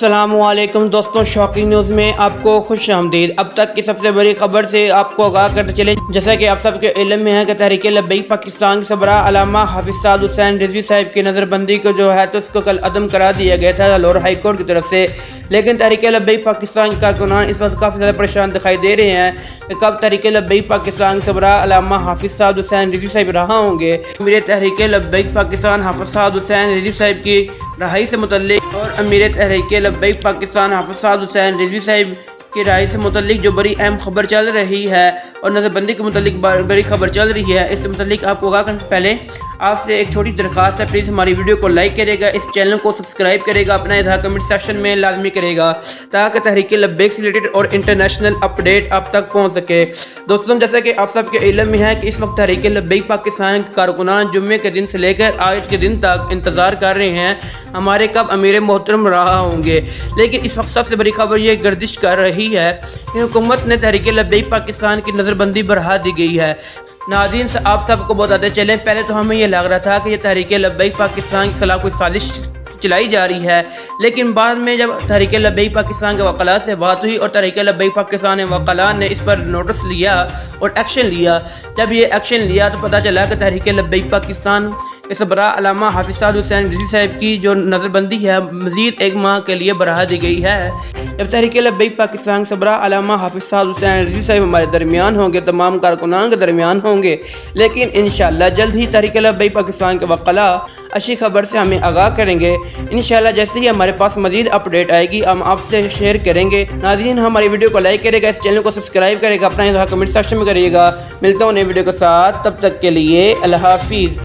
अस्सलाम वालेकुम दोस्तों, शॉकिंग न्यूज़ में आपको खुश आमदीद। अब तक की सबसे बड़ी खबर से आपको आगाह करते चले। जैसा कि आप सबके इल्म में है कि तहरीक लब्बैक पाकिस्तान के सरबराह अल्लामा हाफिज साद हुसैन रिजवी साहब की नज़रबंदी को जो है तो उसको कल अदम करा दिया गया था लाहौर हाई कोर्ट की तरफ से। लेकिन तहरीक लब्बैक पाकिस्तान का कारकुनान इस वक्त काफ़ी ज़्यादा परेशान दिखाई दे रहे हैं कि कब तहरीक लब्बैक पाकिस्तान के सरबराह अल्लामा हाफिज साद हुसैन रिजवी साहब रहा होंगे। मेरे तहरीक लब्बैक पाकिस्तान हाफिज साद हुसैन रिजवी साहब की रहाई से मुतल्लिक और अमीर तहरीक लब्बैक पाकिस्तान हाफिज साद हुसैन रिजवी साहब की राय से मुतल्लिक जो बड़ी अहम खबर चल रही है और नज़रबंदी के मुतल्लिक बड़ी खबर चल रही है, इससे मुतल्लिक आपको आगाह करने से पहले आपसे एक छोटी दरख्वास्त है, प्लीज़ हमारी वीडियो को लाइक करेगा, इस चैनल को सब्सक्राइब करेगा, अपना इज़हार कमेंट सेक्शन में लाजमी करेगा ताकि तहरीक लब्बैक से रिलेटेड और इंटरनेशनल अपडेट आप तक पहुँच सके। दोस्तों, जैसा कि आप सबके इल्म में है कि इस वक्त तहरीक लब्बैक पाकिस्तान के कारकुनान जुम्मे के दिन से लेकर आज के दिन तक इंतज़ार कर रहे हैं हमारे कब अमीर मोहतरम रहा होंगे। लेकिन इस वक्त सबसे बड़ी खबर ये गर्दिश कर रही है कि हुकूमत ने तहरीक लब्बैक पाकिस्तान की नज़रबंदी बढ़ा दी गई है। नाज़रीन, आप सबको बताते चलें, पहले तो हमें यह लग रहा था कि ये तहरीक लब्बैक पाकिस्तान के खिलाफ कोई साजिश चलाई जा रही है, लेकिन बाद में जब तहरीक लब्बैक पाकिस्तान के वकला से बात हुई और तहरीक लब्बैक पाकिस्तान वकला ने इस पर नोटिस लिया और एक्शन लिया, जब ये एक्शन लिया तो पता चला कि तहरीक लब्बैक पाकिस्तान के सरबराह अल्लामा हाफिज साद हुसैन रिजवी साहब की जो नज़रबंदी है मज़ीद एक माह के लिए बढ़ा दी गई है। जब तहरीक लब्बैक पाकिस्तान के सरबराह अल्लामा हाफिज साद हुसैन रिजवी साहब हमारे दरमियान होंगे, तमाम कारकुनान के दरमियान होंगे, लेकिन इंशाअल्लाह जल्द ही तहरीक लब्बैक पाकिस्तान के वकला अच्छी खबर से हमें आगाह करेंगे। इंशाअल्लाह जैसे ही हमारे पास मज़ीद अपडेट आएगी हम आपसे शेयर करेंगे। नाज़रीन, हमारी वीडियो को लाइक करेगा, इस चैनल को सब्सक्राइब करेगा, अपना इज़हार कमेंट सेक्शन में करिएगा। मिलता हूँ नई वीडियो के साथ, तब तक के लिए अल्लाह हाफिज़।